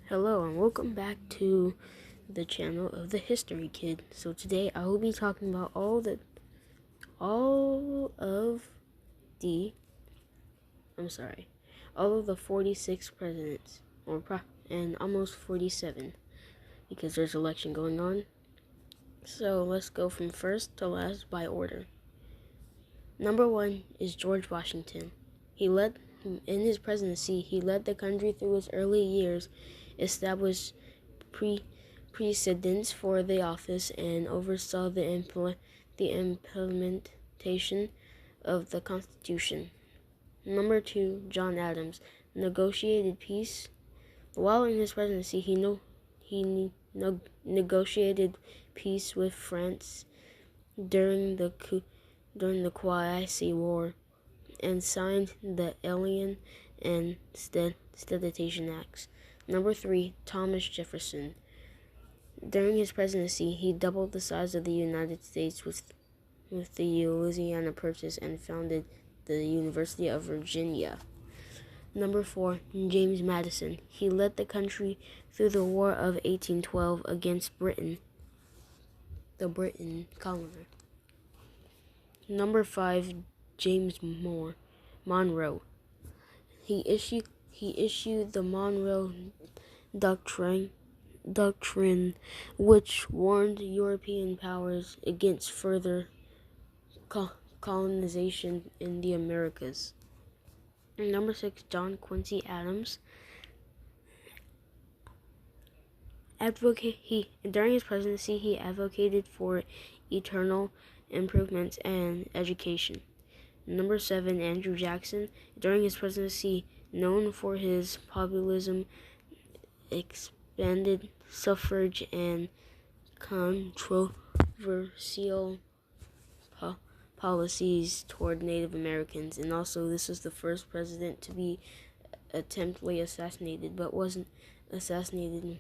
Hello and welcome back to the channel of the History Kid. So today I will be talking about all of the 46 presidents, and almost 47 because there's election going on. So let's go from first to last by order. Number 1 is George Washington. In his presidency, he led the country through its early years, established precedents for the office, and oversaw the implementation of the Constitution. Number 2, John Adams, negotiated peace. While in his presidency, he negotiated peace with France during the Quasi War, and signed the Alien and Sedition Acts. Number 3, Thomas Jefferson. During his presidency, he doubled the size of the United States with the Louisiana Purchase and founded the University of Virginia. Number 4, James Madison. He led the country through the War of 1812 against Britain, the Britain colony. Number 5, James Monroe. He issued the Monroe Doctrine, which warned European powers against further colonization in the Americas. Number 6, John Quincy Adams. During his presidency, he advocated for eternal improvements and education. Number 7, Andrew Jackson. During his presidency, known for his populism, expanded suffrage, and controversial policies toward Native Americans. And also, this was the first president to be attemptedly assassinated, but wasn't assassinated.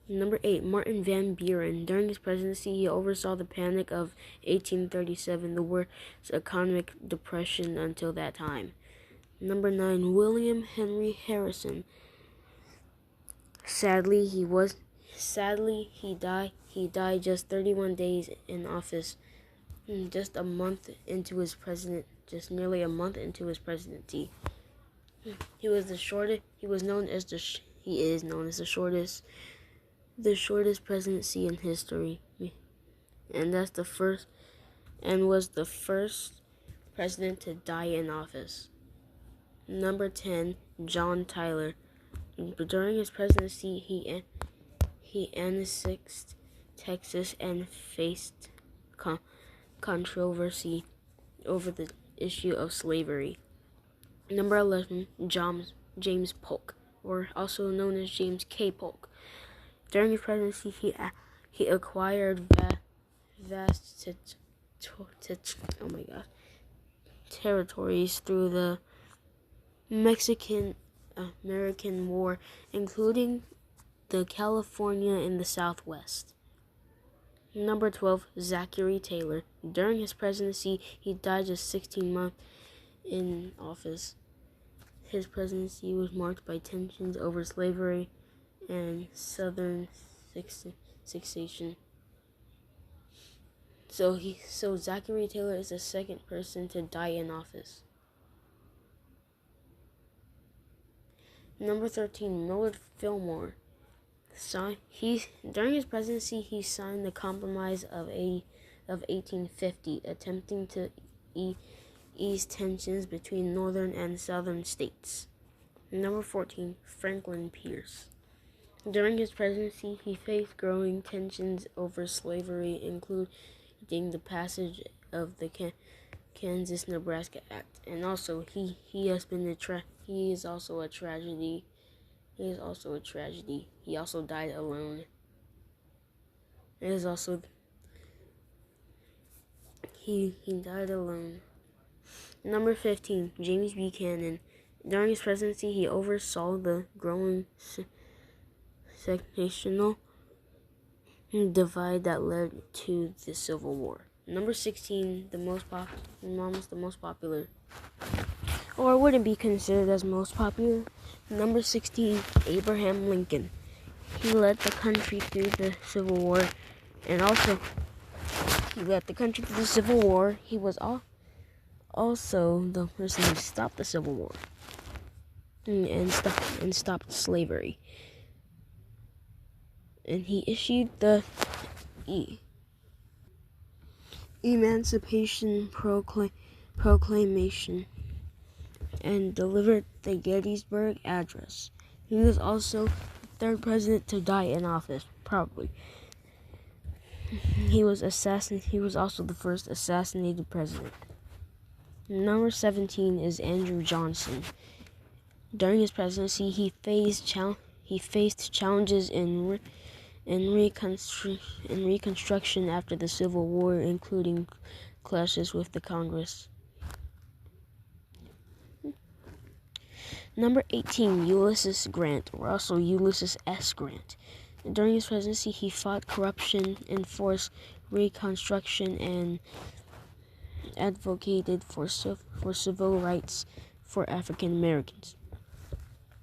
Number 8, Martin Van Buren. During his presidency, he oversaw the Panic of 1837, the worst economic depression until that time. Number 9, William Henry Harrison. Sadly, he died just 31 days in office, just nearly a month into his presidency. He is known as the shortest presidency in history, and was the first president to die in office. Number 10, John Tyler. During his presidency, he annexed Texas and faced controversy over the issue of slavery. Number 11, James Polk, or also known as James K. Polk. During his presidency, he acquired vast territories through the Mexican-American War, including the California in the Southwest. Number 12, Zachary Taylor. During his presidency, he died just 16 months in office. His presidency was marked by tensions over slavery and Southern succession. So Zachary Taylor is the second person to die in office. Number 13, Millard Fillmore. During his presidency, he signed the Compromise of 1850, attempting to ease tensions between northern and southern states. Number 14, Franklin Pierce. During his presidency, he faced growing tensions over slavery, including the passage of the Kansas-Nebraska Act, and also he is also a tragedy. He also died alone. He died alone. Number 15, James Buchanan. During his presidency, he oversaw the growing sectional divide that led to the Civil War. Number 16, almost the most popular, or wouldn't be considered as most popular. Number 16, Abraham Lincoln. He led the country through the Civil War, and also he led the country through the Civil War. He was also the person who stopped the Civil War and stopped slavery. And he issued the Emancipation Proclamation and delivered the Gettysburg Address. He was also the third president to die in office, probably. He was also the first assassinated president. Number 17 is Andrew Johnson. During his presidency, he faced challenges in reconstruction after the Civil War, including clashes with the Congress. Number 18, Ulysses Grant, or also Ulysses S. Grant. During his presidency, he fought corruption, enforced Reconstruction, and advocated for civil rights for African Americans.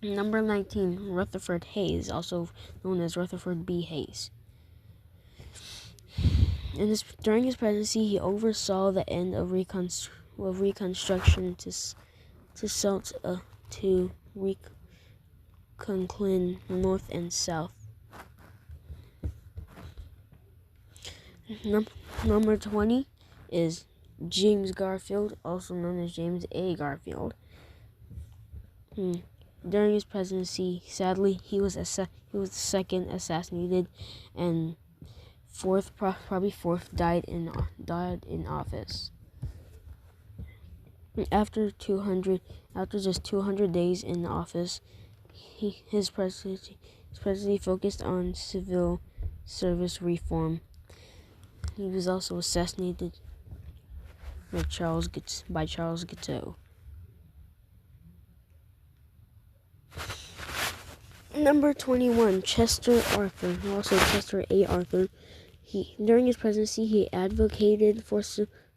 Number 19, Rutherford Hayes, also known as Rutherford B. Hayes. During his presidency, he oversaw the end of Reconstruction to Reconstruct North and South. Number 20 is James Garfield, also known as James A. Garfield. During his presidency, sadly, he was the second assassinated, and probably fourth died in office. After just 200 days in office, his presidency focused on civil service reform. He was also assassinated by Charles Guiteau. Number 21, Chester Arthur, also Chester A. Arthur. During his presidency, he advocated for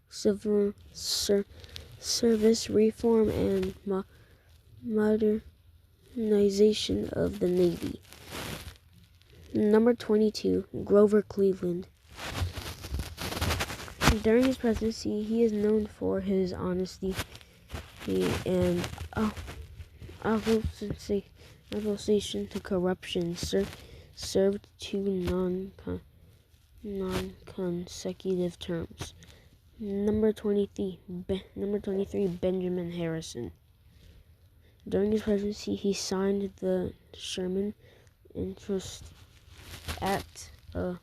civil service reform and modernization of the Navy. Number 22, Grover Cleveland. During his presidency, he is known for his honesty and opposition to corruption. Served two non-consecutive terms. Number 23, Benjamin Harrison. During his presidency, he signed the Sherman Interest Act and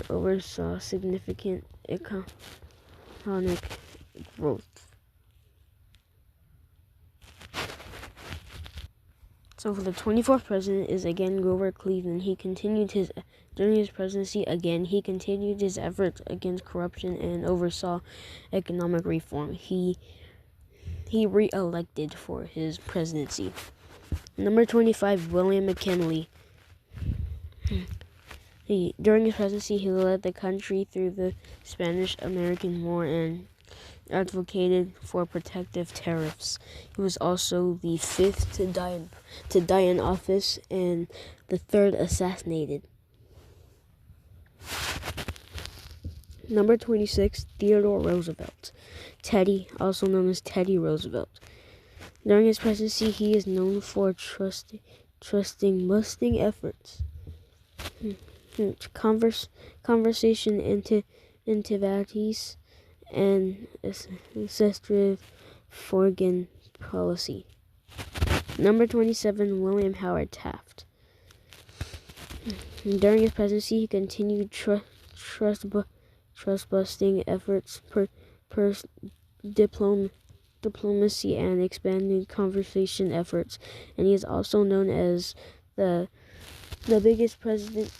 oversaw significant economic growth. So for the 24th president is again Grover Cleveland. During his presidency again, he continued his efforts against corruption and oversaw economic reform. He re-elected for his presidency. Number 25, William McKinley. During his presidency, he led the country through the Spanish-American War and advocated for protective tariffs. He was also the fifth to die in office and the third assassinated. Number 26, Theodore Roosevelt. Teddy, also known as Teddy Roosevelt. During his presidency, he is known for trusting Mustang efforts, conversation activities, and assertive foreign policy. Number 27, William Howard Taft. During his presidency, he continued trust-busting efforts, diplomacy, and expanded conversation efforts, and he is also known as the biggest president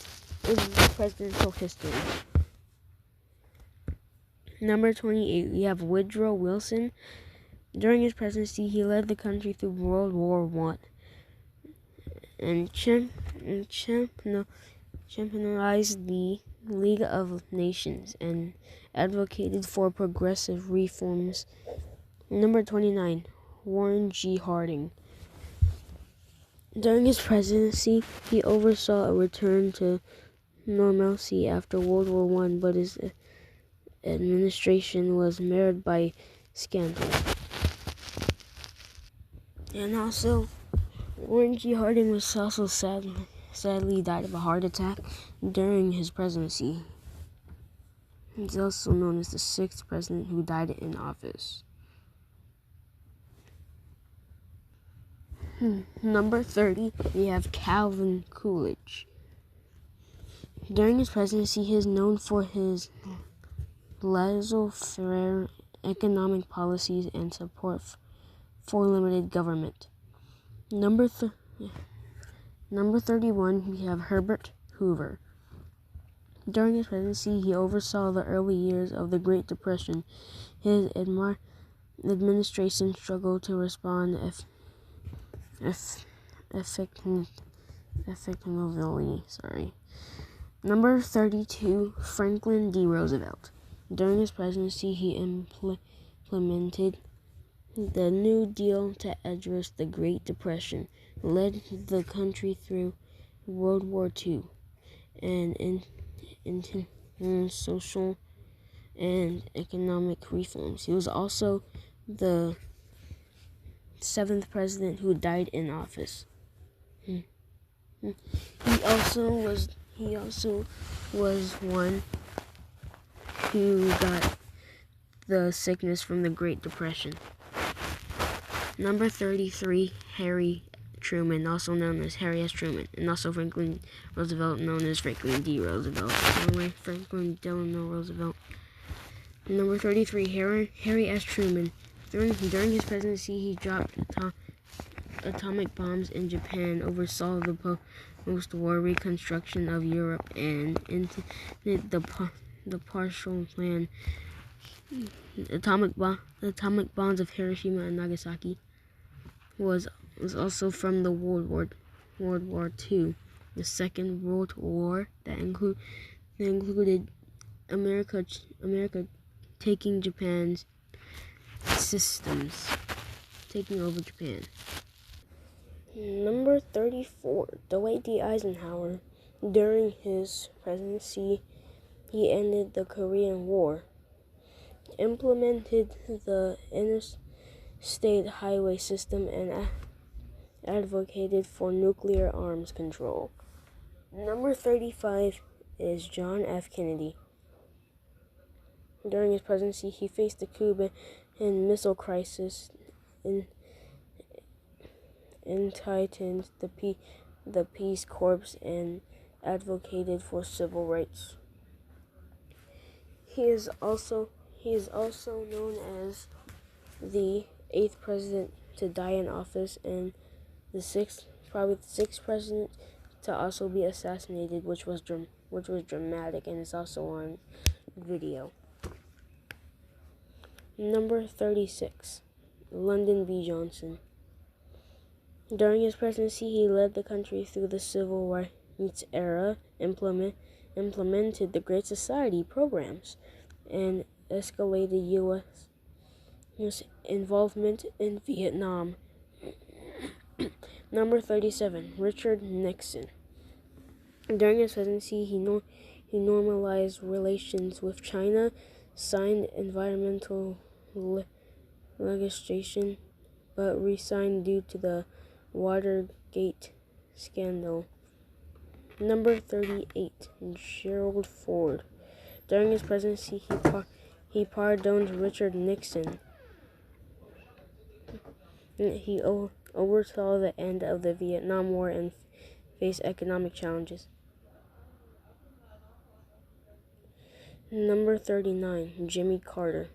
in presidential history. Number 28, we have Woodrow Wilson. During his presidency, he led the country through World War I and championized the League of Nations and advocated for progressive reforms. Number 29, Warren G. Harding. During his presidency, he oversaw a return to normalcy after World War I, but his administration was marred by scandal. And also, Warren G. Harding was also sadly died of a heart attack during his presidency. He's also known as the 6th president who died in office. Number 30, we have Calvin Coolidge. During his presidency, he is known for his laissez-faire economic policies and support for limited government. Number 31, we have Herbert Hoover. During his presidency, he oversaw the early years of the Great Depression. His administration struggled to respond effectively. Number 32, Franklin D. Roosevelt. During his presidency, he implemented the New Deal to address the Great Depression, led the country through World War II, and into social and economic reforms. He was also the 7th president who died in office. He also was one who got the sickness from the Great Depression. Number 33, Harry Truman, also known as Harry S. Truman, and also Franklin Roosevelt, known as Franklin D. Roosevelt. Anyway, Franklin Delano Roosevelt. Number 33, Harry S. Truman. During his presidency, he dropped atomic bombs in Japan, oversaw the post-war reconstruction of Europe, and implemented the partial plan. Atomic bombs of Hiroshima and Nagasaki was also from the World War II, the Second World War that included America taking Japan's systems, taking over Japan. Number 34, Dwight D. Eisenhower. During his presidency, he ended the Korean War, implemented the interstate highway system, and advocated for nuclear arms control. Number 35 is John F. Kennedy. During his presidency, he faced the Cuban and Missile Crisis, entitled the Peace Corps, and advocated for civil rights. He is also known as the 8th president to die in office and the 6th president to also be assassinated, which was dramatic, and it's also on video. Number 36, Lyndon B. Johnson. During his presidency, he led the country through the civil rights era, implemented the Great Society programs, and escalated U.S. involvement in Vietnam. Number 37, Richard Nixon. During his presidency, he normalized relations with China, signed environmental legislation, but resigned due to the Watergate scandal. Number 38, Gerald Ford. During his presidency, he pardoned Richard Nixon. He oversaw the end of the Vietnam War and faced economic challenges. Number 39, Jimmy Carter.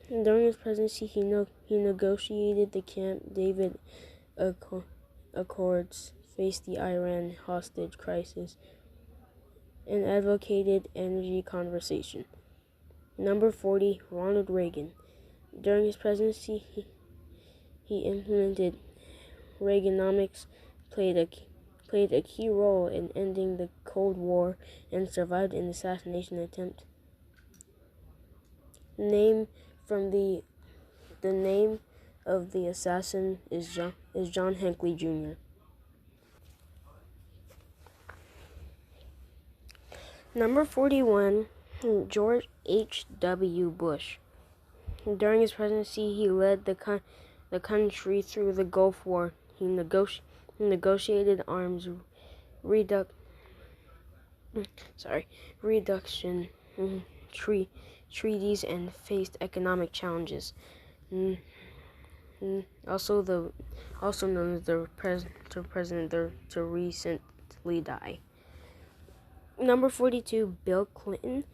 During his presidency, he negotiated the Camp David Accords, faced the Iran hostage crisis, and advocated energy conservation. Number 40, Ronald Reagan. During his presidency, he implemented Reaganomics, played a key role in ending the Cold War, and survived an assassination attempt. Name from the name of the assassin is John Hinckley Jr. Number 41, George H.W. Bush. During his presidency, he led the country through the Gulf War. He negotiated arms reduction treaties and faced economic challenges. Also known as the president to recently die. Number 42, Bill Clinton.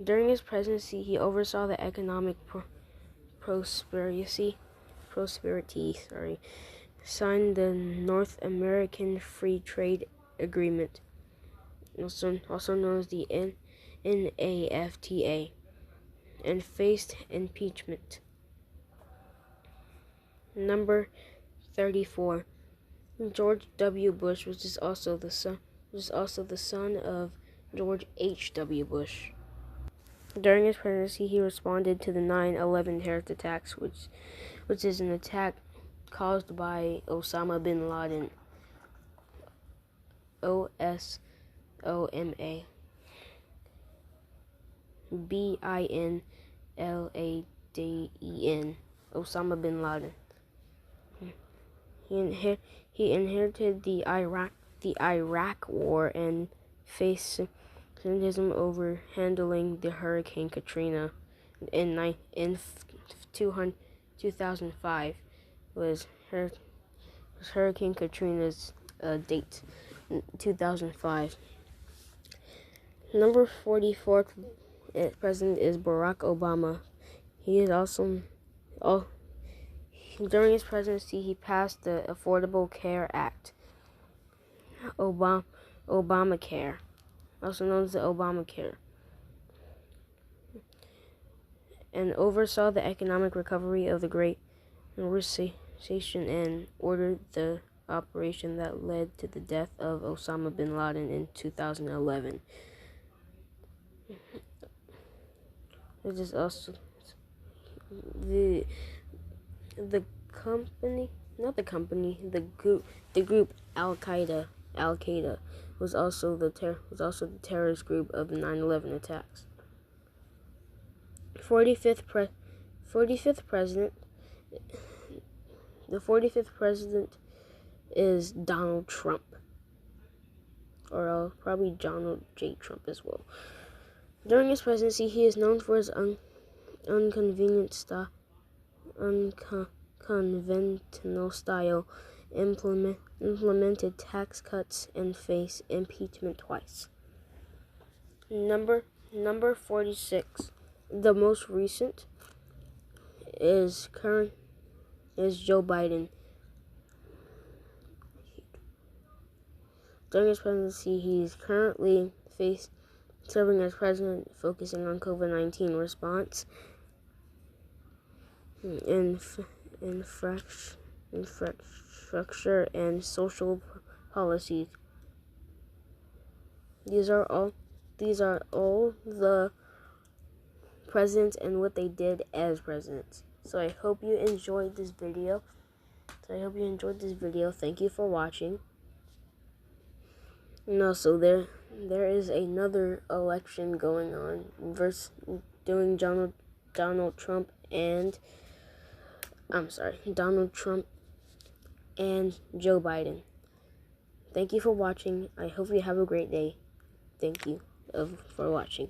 During his presidency, he oversaw the economic prosperity, signed the North American Free Trade Agreement, also known as the NAFTA, and faced impeachment. Number 34, George W. Bush, which is also the son of George H.W. Bush. During his presidency, he responded to the 9/11 terrorist attacks, which is an attack caused by Osama bin Laden, OSOMA, BINLADEN, Osama bin Laden. He inherited the Iraq War and faced criticism over handling the Hurricane Katrina in 2005 was Hurricane Katrina's date, 2005. Number 44 president is Barack Obama. He is during his presidency, he passed the Affordable Care Act, Obamacare, also known as the Obamacare, and oversaw the economic recovery of the Great Recession and ordered the operation that led to the death of Osama bin Laden in 2011. This is also the group Al Qaeda was also the terrorist group of the 9/11 attacks. 45th president. The 45th president is Donald Trump, or probably Donald J. Trump as well. During his presidency, he is known for his unconventional style, implemented tax cuts, and faced impeachment twice. Number 46. The most recent is Joe Biden. During his presidency, he is currently serving as president, focusing on COVID-19 response, infrastructure, and social policies. These are all the presidents and what they did as presidents. So I hope you enjoyed this video. Thank you for watching. And also there is another election going on doing Donald Trump and Joe Biden. Thank you for watching. I hope you have a great day. Thank you for watching.